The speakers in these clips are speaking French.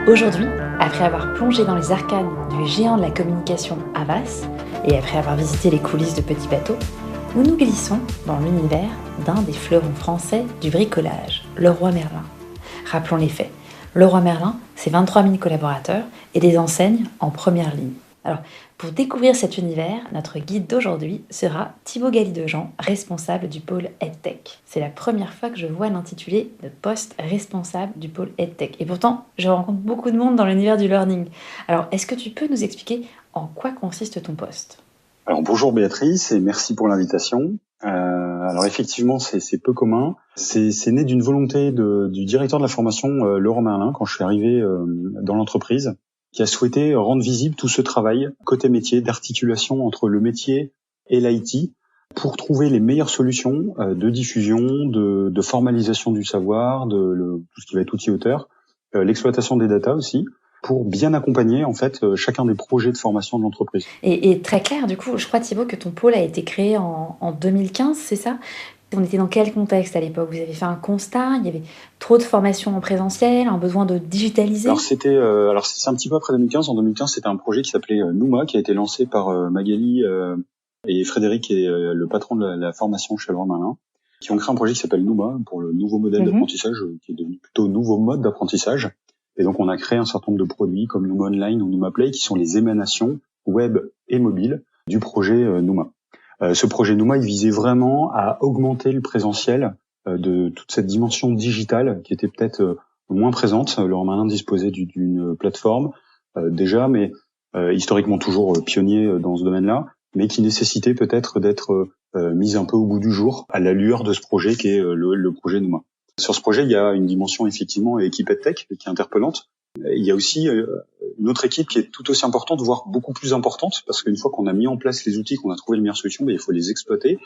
Aujourd'hui, après avoir plongé dans les arcanes du géant de la communication Havas et après avoir visité les coulisses de Petit Bateau, nous nous glissons dans l'univers d'un des fleurons français du bricolage, Leroy Merlin. Rappelons les faits. Leroy Merlin, c'est 23 000 collaborateurs et des enseignes en première ligne. Alors, pour découvrir cet univers, notre guide d'aujourd'hui sera Thibaut Galli-Dejean, responsable du pôle EdTech. C'est la première fois que je vois l'intitulé de poste responsable du pôle EdTech. Et pourtant, je rencontre beaucoup de monde dans l'univers du learning. Alors, est-ce que tu peux nous expliquer en quoi consiste ton poste ? Alors bonjour Béatrice et merci pour l'invitation. Alors effectivement c'est peu commun. C'est né d'une volonté du directeur de la formation Leroy Merlin quand je suis arrivé dans l'entreprise, qui a souhaité rendre visible tout ce travail côté métier d'articulation entre le métier et l'IT pour trouver les meilleures solutions de diffusion, de formalisation du savoir, tout ce qui va être outil-auteur, l'exploitation des data aussi, pour bien accompagner en fait chacun des projets de formation de l'entreprise. Et très clair, du coup, je crois Thibaut que ton pôle a été créé en 2015, c'est ça ? On était dans quel contexte à l'époque ? Vous avez fait un constat, il y avait trop de formations en présentiel, un besoin de digitaliser ? Alors c'est un petit peu après 2015. En 2015, c'était un projet qui s'appelait Nouma, qui a été lancé par Magali et Frédéric, qui est le patron de la formation chez Leroy Merlin, qui ont créé un projet qui s'appelle Nouma pour le nouveau modèle d'apprentissage, qui est devenu plutôt nouveau mode d'apprentissage. Et donc on a créé un certain nombre de produits comme Nouma Online ou Nouma Play, qui sont les émanations web et mobile du projet Nouma. Ce projet Nouma, il visait vraiment à augmenter le présentiel de toute cette dimension digitale qui était peut-être moins présente. Leroy Merlin disposait d'une plateforme déjà, mais historiquement toujours pionnier dans ce domaine-là, mais qui nécessitait peut-être d'être mise un peu au goût du jour à la lueur de ce projet qui est le projet Nouma. Sur ce projet, il y a une dimension effectivement équipe EdTech qui est interpellante. Il y a aussi une autre équipe qui est tout aussi importante, voire beaucoup plus importante, parce qu'une fois qu'on a mis en place les outils, qu'on a trouvé les meilleures solutions, il faut les exploiter.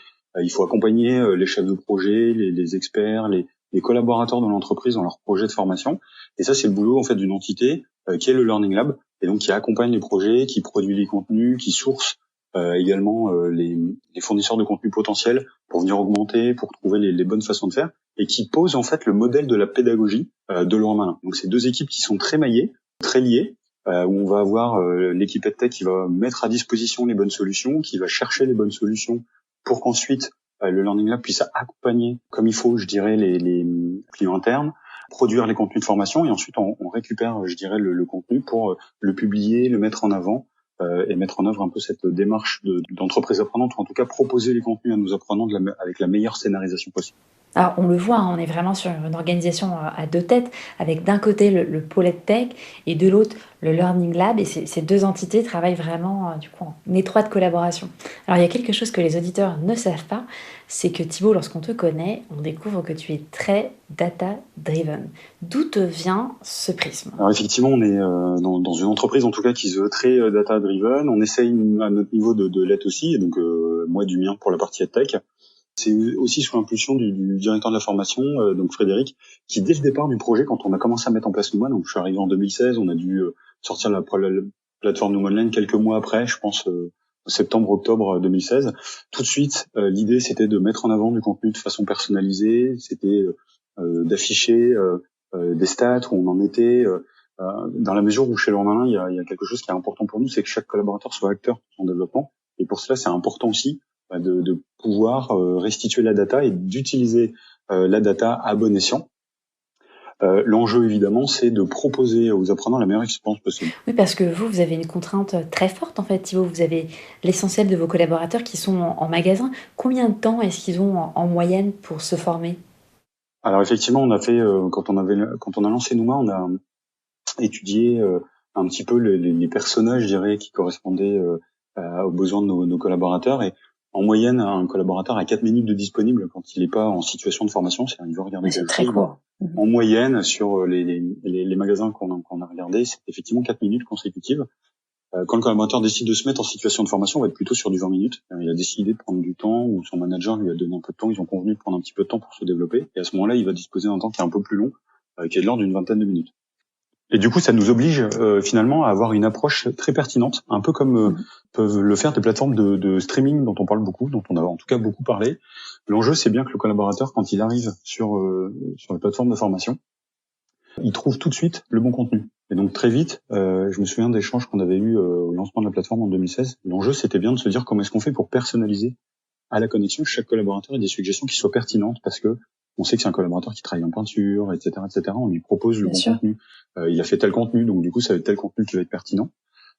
Il faut accompagner les chefs de projet, les experts, les collaborateurs de l'entreprise dans leur projet de formation. Et ça, c'est le boulot en fait d'une entité qui est le Learning Lab, et donc qui accompagne les projets, qui produit les contenus, qui source également les fournisseurs de contenus potentiels pour venir augmenter, pour trouver les bonnes façons de faire, et qui pose en fait le modèle de la pédagogie de Leroy Merlin. Donc c'est deux équipes qui sont très maillées, très liées, où on va avoir l'équipe EdTech qui va mettre à disposition les bonnes solutions, qui va chercher les bonnes solutions pour qu'ensuite le Learning Lab puisse accompagner comme il faut, je dirais, les clients internes, produire les contenus de formation, et ensuite on récupère, je dirais, le contenu pour le publier, le mettre en avant, et mettre en œuvre un peu cette démarche d'entreprise apprenante, ou en tout cas proposer les contenus à nos apprenants avec la meilleure scénarisation possible. Alors, on le voit, on est vraiment sur une organisation à deux têtes, avec d'un côté le pôle EdTech et de l'autre le Learning Lab. Et ces deux entités travaillent vraiment du coup, en étroite collaboration. Alors, il y a quelque chose que les auditeurs ne savent pas, c'est que Thibaut, lorsqu'on te connaît, on découvre que tu es très data-driven. D'où te vient ce prisme ? Alors effectivement, on est dans une entreprise en tout cas qui se veut très data-driven. On essaye à notre niveau de l'être aussi, et donc moi du mien pour la partie EdTech. C'est aussi sous l'impulsion du directeur de la formation, donc Frédéric, qui dès le départ du projet, quand on a commencé à mettre en place Nouma, donc je suis arrivé en 2016, on a dû sortir la plateforme Nouma Online quelques mois après, je pense septembre-octobre 2016. Tout de suite, l'idée c'était de mettre en avant du contenu de façon personnalisée, c'était d'afficher des stats où on en était, dans la mesure où chez Leroy Merlin, il y a quelque chose qui est important pour nous, c'est que chaque collaborateur soit acteur de son développement, et pour cela c'est important aussi de pouvoir restituer la data et d'utiliser la data à bon escient. L'enjeu, évidemment, c'est de proposer aux apprenants la meilleure expérience possible. Oui, parce que vous avez une contrainte très forte, en fait, Thibaut. Vous avez l'essentiel de vos collaborateurs qui sont en magasin. Combien de temps est-ce qu'ils ont en moyenne pour se former ? Alors, effectivement, on a fait, quand on a lancé Nouma, on a étudié un petit peu les personnages, je dirais, qui correspondaient aux besoins de nos collaborateurs. Et en moyenne, un collaborateur a 4 minutes de disponible quand il n'est pas en situation de formation, c'est-à-dire il veut regarder quelque très chose. court. En moyenne, sur les magasins qu'on a regardés, c'est effectivement 4 minutes consécutives. Quand le collaborateur décide de se mettre en situation de formation, on va être plutôt sur du 20 minutes. Il a décidé de prendre du temps, ou son manager lui a donné un peu de temps, ils ont convenu de prendre un petit peu de temps pour se développer. Et à ce moment-là, il va disposer d'un temps qui est un peu plus long, qui est de l'ordre d'une vingtaine de minutes. Et du coup, ça nous oblige finalement à avoir une approche très pertinente, un peu comme peuvent le faire des plateformes de streaming dont on parle beaucoup, dont on a en tout cas beaucoup parlé. L'enjeu, c'est bien que le collaborateur, quand il arrive sur les plateformes de formation, il trouve tout de suite le bon contenu. Et donc très vite, je me souviens d'échanges qu'on avait eu au lancement de la plateforme en 2016. L'enjeu, c'était bien de se dire comment est-ce qu'on fait pour personnaliser à la connexion chaque collaborateur et des suggestions qui soient pertinentes, parce que on sait que c'est un collaborateur qui travaille en peinture, etc., etc. On lui propose le bon contenu. Il a fait tel contenu, donc du coup, ça va être tel contenu qui va être pertinent.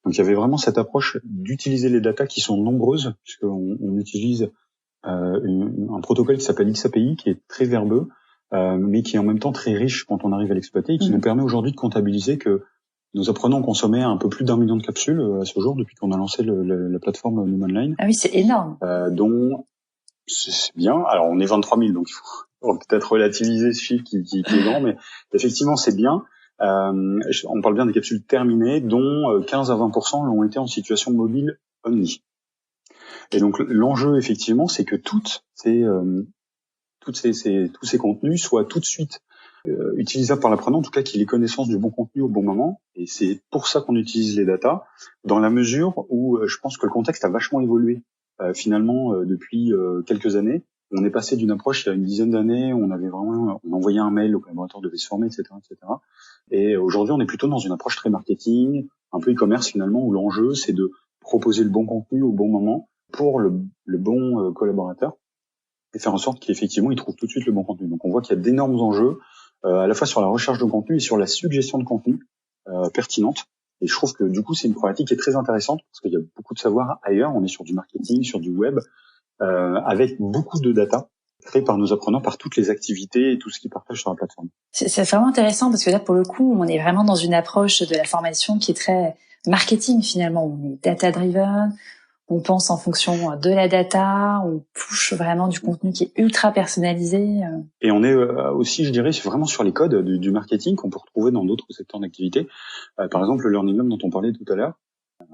Donc il y avait vraiment cette approche d'utiliser les datas qui sont nombreuses, puisqu'on utilise un protocole qui s'appelle XAPI, qui est très verbeux, mais qui est en même temps très riche quand on arrive à l'exploiter, et qui nous permet aujourd'hui de comptabiliser que nos apprenants ont consommé un peu plus d'1 million de capsules à ce jour, depuis qu'on a lancé la plateforme Numa Online. Ah oui, c'est énorme. Dont c'est bien. Alors on est 23 000, donc il faut peut-être relativiser ce chiffre qui est grand, mais effectivement c'est bien. On parle bien des capsules terminées, dont 15 à 20% l'ont été en situation mobile only. Et donc l'enjeu effectivement, c'est que tous ces contenus soient tout de suite utilisables par l'apprenant, en tout cas qu'il ait connaissance du bon contenu au bon moment. Et c'est pour ça qu'on utilise les datas, dans la mesure où je pense que le contexte a vachement évolué finalement depuis quelques années. On est passé d'une approche il y a une dizaine d'années, on envoyait un mail, le collaborateur devait se former, etc., etc. Et aujourd'hui, on est plutôt dans une approche très marketing, un peu e-commerce finalement, où l'enjeu c'est de proposer le bon contenu au bon moment pour le bon collaborateur, et faire en sorte qu'effectivement il trouve tout de suite le bon contenu. Donc on voit qu'il y a d'énormes enjeux, à la fois sur la recherche de contenu et sur la suggestion de contenu pertinente. Et je trouve que du coup c'est une problématique qui est très intéressante, parce qu'il y a beaucoup de savoir ailleurs. On est sur du marketing, sur du web, avec beaucoup de data créées par nos apprenants, par toutes les activités et tout ce qu'ils partagent sur la plateforme. C'est vraiment intéressant, parce que là, pour le coup, on est vraiment dans une approche de la formation qui est très marketing finalement. On est data-driven, on pense en fonction de la data, on push vraiment du contenu qui est ultra personnalisé. Et on est aussi, je dirais, vraiment sur les codes du marketing qu'on peut retrouver dans d'autres secteurs d'activité. Par exemple, le Learning Hub dont on parlait tout à l'heure.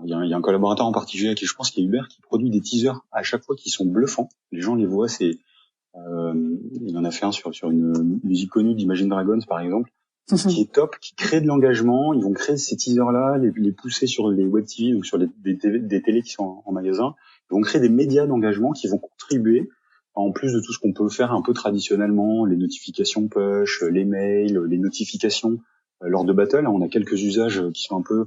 Il y a un collaborateur en particulier qui je pense qui est Hubert, qui produit des teasers à chaque fois qui sont bluffants. Les gens les voient, il en a fait un sur une musique connue d'Imagine Dragons par exemple, qui est top, qui crée de l'engagement. Ils vont créer ces teasers-là, les pousser sur les web TV, donc sur des télés qui sont en magasin. Ils vont créer des médias d'engagement qui vont contribuer, en plus de tout ce qu'on peut faire un peu traditionnellement, les notifications push, les mails, les notifications lors de battle. On a quelques usages qui sont un peu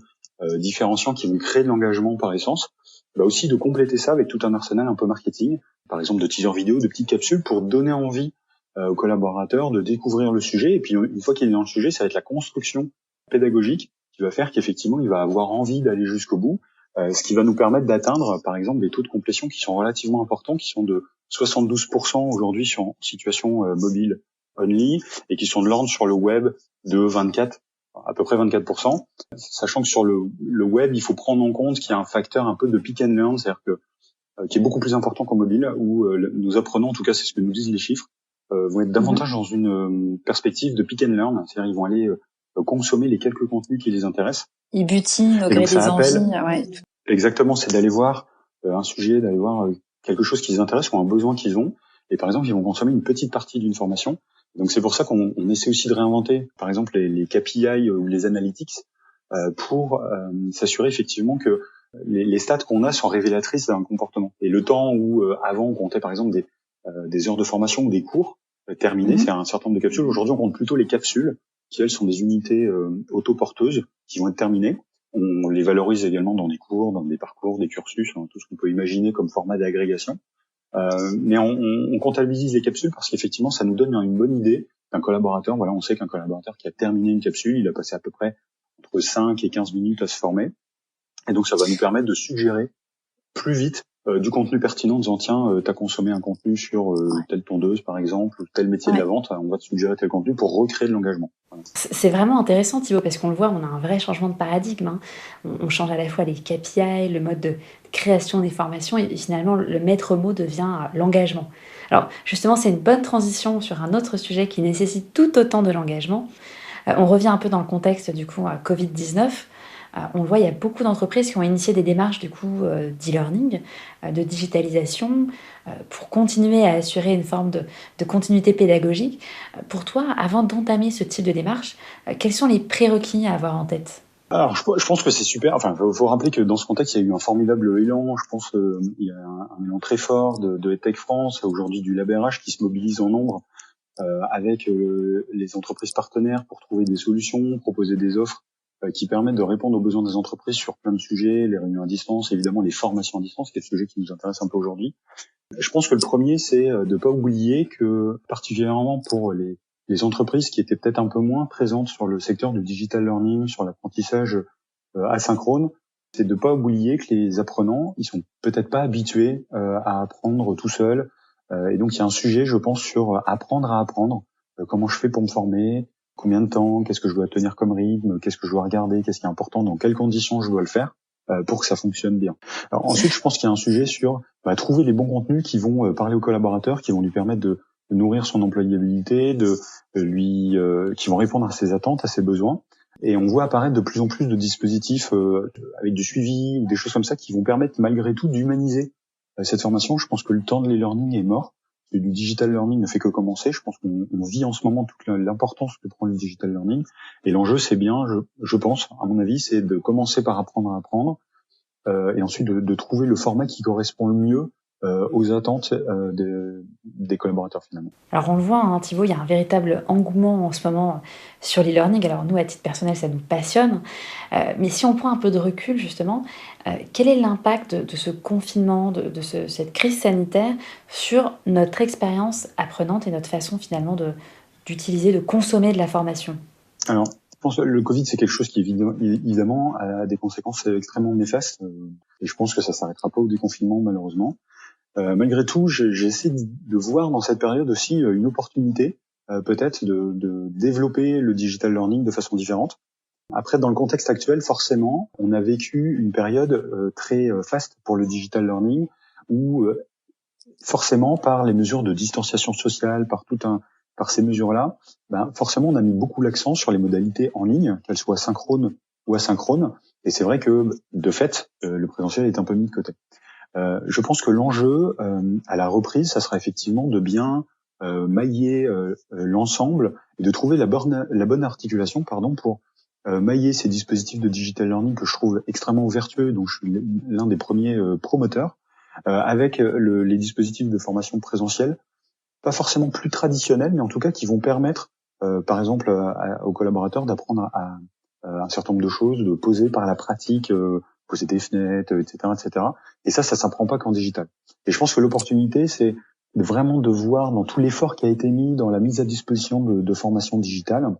différenciants, qui vont créer de l'engagement par essence. Bah aussi de compléter ça avec tout un arsenal un peu marketing, par exemple de teasers vidéo, de petites capsules pour donner envie aux collaborateurs de découvrir le sujet. Et puis une fois qu'il est dans le sujet, ça va être la construction pédagogique qui va faire qu'effectivement il va avoir envie d'aller jusqu'au bout, ce qui va nous permettre d'atteindre par exemple des taux de complétion qui sont relativement importants, qui sont de 72% aujourd'hui sur situation mobile only, et qui sont de l'ordre sur le web de à peu près 24%, sachant que sur le web, il faut prendre en compte qu'il y a un facteur un peu de pick and learn, c'est-à-dire que qui est beaucoup plus important qu'en mobile, où nous apprenons, en tout cas c'est ce que nous disent les chiffres, vont être davantage dans une perspective de pick and learn, c'est-à-dire ils vont aller consommer les quelques contenus qui les intéressent. Ils butinent au gré des envies. Ouais. Exactement, c'est d'aller voir un sujet, d'aller voir quelque chose qui les intéresse ou un besoin qu'ils ont, et par exemple ils vont consommer une petite partie d'une formation. Donc c'est pour ça qu'on essaie aussi de réinventer, par exemple les KPI ou les analytics, pour s'assurer effectivement que les stats qu'on a sont révélatrices d'un comportement. Et le temps où avant on comptait par exemple des heures de formation ou des cours terminés, c'est un certain nombre de capsules. Aujourd'hui on compte plutôt les capsules, qui elles sont des unités autoporteuses qui vont être terminées. On les valorise également dans des cours, dans des parcours, des cursus, tout ce qu'on peut imaginer comme format d'agrégation. Mais on comptabilise les capsules parce qu'effectivement, ça nous donne une bonne idée d'un collaborateur. Voilà, on sait qu'un collaborateur qui a terminé une capsule, il a passé à peu près entre 5 et 15 minutes à se former. Et donc, ça va nous permettre de suggérer plus vite du contenu pertinent en disant tiens, t'as consommé un contenu sur telle tondeuse par exemple, ou tel métier de la vente, on va te suggérer tel contenu pour recréer de l'engagement. Voilà. C'est vraiment intéressant Thibaut, parce qu'on le voit, on a un vrai changement de paradigme, hein. On change à la fois les KPI, le mode de création des formations, et finalement le maître mot devient l'engagement. Alors justement, c'est une bonne transition sur un autre sujet qui nécessite tout autant de l'engagement. On revient un peu dans le contexte du coup Covid-19. On le voit, il y a beaucoup d'entreprises qui ont initié des démarches du coup d'e-learning, de digitalisation, pour continuer à assurer une forme de continuité pédagogique. Pour toi, avant d'entamer ce type de démarche, quels sont les prérequis à avoir en tête ? Alors, je pense que c'est super. Enfin, faut rappeler que dans ce contexte, il y a eu un formidable élan. Je pense il y a un élan très fort de EdTech France, aujourd'hui du LabRH, qui se mobilise en nombre avec les entreprises partenaires pour trouver des solutions, proposer des offres qui permettent de répondre aux besoins des entreprises sur plein de sujets, les réunions à distance, évidemment les formations à distance, qui est le sujet qui nous intéresse un peu aujourd'hui. Je pense que le premier, c'est de pas oublier que, particulièrement pour les entreprises qui étaient peut-être un peu moins présentes sur le secteur du digital learning, sur l'apprentissage asynchrone, c'est de pas oublier que les apprenants, ils sont peut-être pas habitués à apprendre tout seuls. Et donc, il y a un sujet, je pense, sur apprendre à apprendre. Comment je fais pour me former, combien de temps, qu'est-ce que je dois tenir comme rythme, qu'est-ce que je dois regarder, qu'est-ce qui est important, dans quelles conditions je dois le faire pour que ça fonctionne bien. Alors ensuite, je pense qu'il y a un sujet sur trouver les bons contenus qui vont parler aux collaborateurs, qui vont lui permettre de nourrir son employabilité, qui vont répondre à ses attentes, à ses besoins. Et on voit apparaître de plus en plus de dispositifs avec du suivi ou des choses comme ça qui vont permettre malgré tout d'humaniser cette formation. Je pense que le temps de l'e-learning est mort. Du digital learning ne fait que commencer. Je pense qu'on vit en ce moment toute l'importance que prend le digital learning. Et l'enjeu, c'est bien, je pense, à mon avis, c'est de commencer par apprendre à apprendre et ensuite de trouver le format qui correspond le mieux aux attentes des collaborateurs finalement. Alors on le voit, hein, Thibaut, il y a un véritable engouement en ce moment sur l'e-learning. Alors nous, à titre personnel, ça nous passionne. Mais si on prend un peu de recul, justement, quel est l'impact de ce confinement, de cette crise sanitaire sur notre expérience apprenante et notre façon finalement d'utiliser, de consommer de la formation ? Alors, je pense que le Covid, c'est quelque chose qui évidemment a des conséquences extrêmement néfastes. Et je pense que ça s'arrêtera pas au déconfinement, malheureusement. Malgré tout, j'essaie de voir dans cette période aussi une opportunité, peut-être de développer le digital learning de façon différente. Après, dans le contexte actuel, forcément, on a vécu une période très faste pour le digital learning, où forcément, par les mesures de distanciation sociale, par ces mesures-là, forcément, on a mis beaucoup l'accent sur les modalités en ligne, qu'elles soient synchrones ou asynchrones. Et c'est vrai que, de fait, le présentiel est un peu mis de côté. Je pense que l'enjeu à la reprise, ça sera effectivement de bien mailler l'ensemble et de trouver la bonne articulation, pour mailler ces dispositifs de digital learning que je trouve extrêmement vertueux, dont je suis l'un des premiers promoteurs, avec les dispositifs de formation présentielle, pas forcément plus traditionnels, mais en tout cas qui vont permettre, par exemple, aux collaborateurs d'apprendre à un certain nombre de choses, de poser par la pratique, poser des fenêtres, etc., etc. Et ça s'apprend pas qu'en digital. Et je pense que l'opportunité, c'est vraiment de voir dans tout l'effort qui a été mis dans la mise à disposition de formation digitale,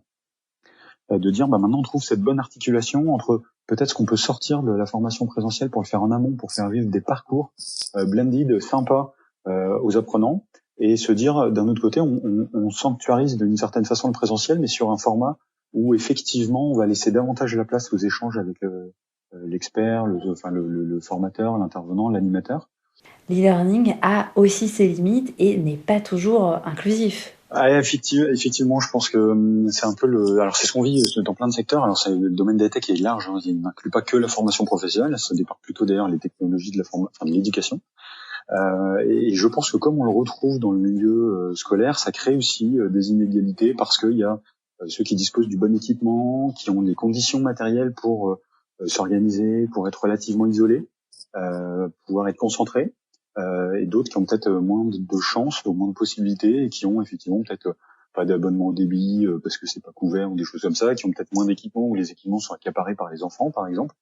de dire maintenant on trouve cette bonne articulation entre peut-être ce qu'on peut sortir de la formation présentielle pour le faire en amont, pour faire vivre des parcours blended, sympas aux apprenants, et se dire d'un autre côté on sanctuarise d'une certaine façon le présentiel, mais sur un format où effectivement on va laisser davantage la place aux échanges avec l'expert, le formateur, l'intervenant, l'animateur. L'e-learning a aussi ses limites et n'est pas toujours inclusif. Effectivement, je pense que c'est un peu alors c'est ce qu'on vit dans plein de secteurs. Alors le domaine des tech est large, hein, il n'inclut pas que la formation professionnelle, ça départ plutôt d'ailleurs les technologies de de l'éducation. Et je pense que comme on le retrouve dans le milieu scolaire, ça crée aussi des inégalités parce qu'il y a ceux qui disposent du bon équipement, qui ont les conditions matérielles pour s'organiser, pour être relativement isolés, pouvoir être concentrés, et d'autres qui ont peut-être moins de chance ou moins de possibilités et qui ont effectivement peut-être pas d'abonnement au débit parce que c'est pas couvert ou des choses comme ça, qui ont peut-être moins d'équipements ou les équipements sont accaparés par les enfants par exemple.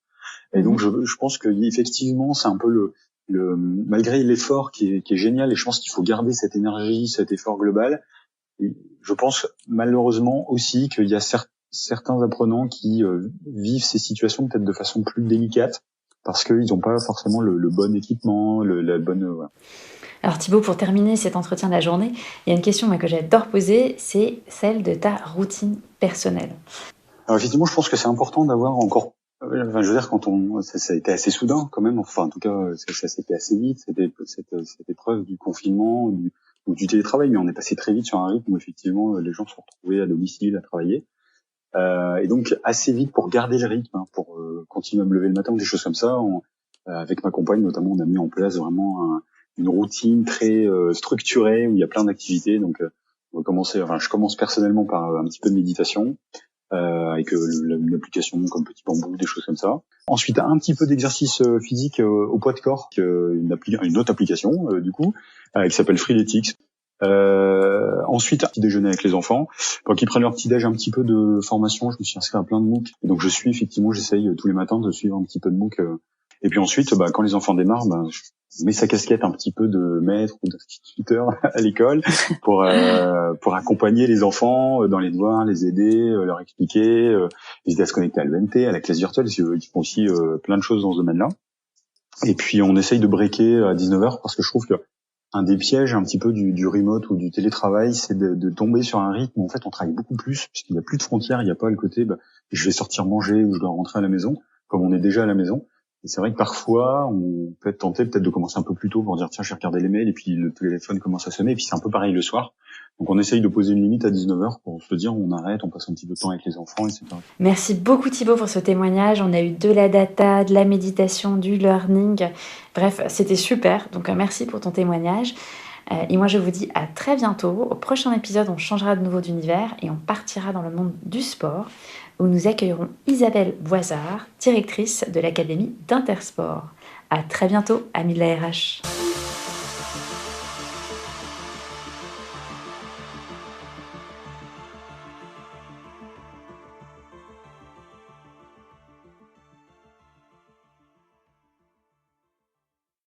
Et donc je pense que effectivement c'est un peu malgré l'effort qui est génial, et je pense qu'il faut garder cette énergie, cet effort global. Et je pense malheureusement aussi qu'il y a certains apprenants qui vivent ces situations peut-être de façon plus délicate parce qu'ils n'ont pas forcément le bon équipement, la bonne... Voilà. Alors Thibaut, pour terminer cet entretien de la journée, il y a une question que j'adore poser, c'est celle de ta routine personnelle. Alors effectivement, je pense que c'est important d'avoir encore... Enfin, je veux dire, ça a été assez soudain quand même. Enfin, en tout cas, ça s'est fait assez vite. C'était cette épreuve du confinement ou du télétravail, mais on est passé très vite sur un rythme où effectivement les gens se sont retrouvés à domicile à travailler. Et donc assez vite pour garder le rythme, pour continuer à me lever le matin ou des choses comme ça. Avec ma compagne notamment, on a mis en place vraiment une routine très structurée où il y a plein d'activités. Donc on va commencer. Enfin, je commence personnellement par un petit peu de méditation. Avec une application comme Petit Bambou, des choses comme ça. Ensuite, un petit peu d'exercice physique au poids de corps, une autre application du coup, qui s'appelle Freeletics. Ensuite, petit déjeuner avec les enfants. Pour qu'ils prennent leur petit déj, un petit peu de formation, je me suis inscrit à plein de MOOC. Et donc j'essaye tous les matins de suivre un petit peu de MOOC. Et puis ensuite, quand les enfants démarrent, je mets sa casquette un petit peu de maître ou d'instituteur à l'école pour accompagner les enfants dans les devoirs, les aider, leur expliquer, les aider à se connecter à l'ENT, à la classe virtuelle, parce qu'ils font aussi plein de choses dans ce domaine-là. Et puis on essaye de breaker à 19h parce que je trouve que un des pièges un petit peu du remote ou du télétravail, c'est de tomber sur un rythme où en fait on travaille beaucoup plus, puisqu'il n'y a plus de frontières, il n'y a pas le côté je vais sortir manger ou je dois rentrer à la maison, comme on est déjà à la maison. Et c'est vrai que parfois on peut être tenté peut-être de commencer un peu plus tôt pour dire tiens, je vais regarder les mails, et puis le téléphone commence à sonner, et puis c'est un peu pareil le soir. Donc on essaye de poser une limite à 19h pour se dire on arrête, on passe un petit peu de temps avec les enfants, etc. Merci beaucoup Thibaut pour ce témoignage. On a eu de la data, de la méditation, du learning. Bref, c'était super. Donc merci pour ton témoignage. Et moi je vous dis à très bientôt. Au prochain épisode, on changera de nouveau d'univers et on partira dans le monde du sport où nous accueillerons Isabelle Boisard, directrice de l'Académie d'Intersport. À très bientôt, amis de la RH.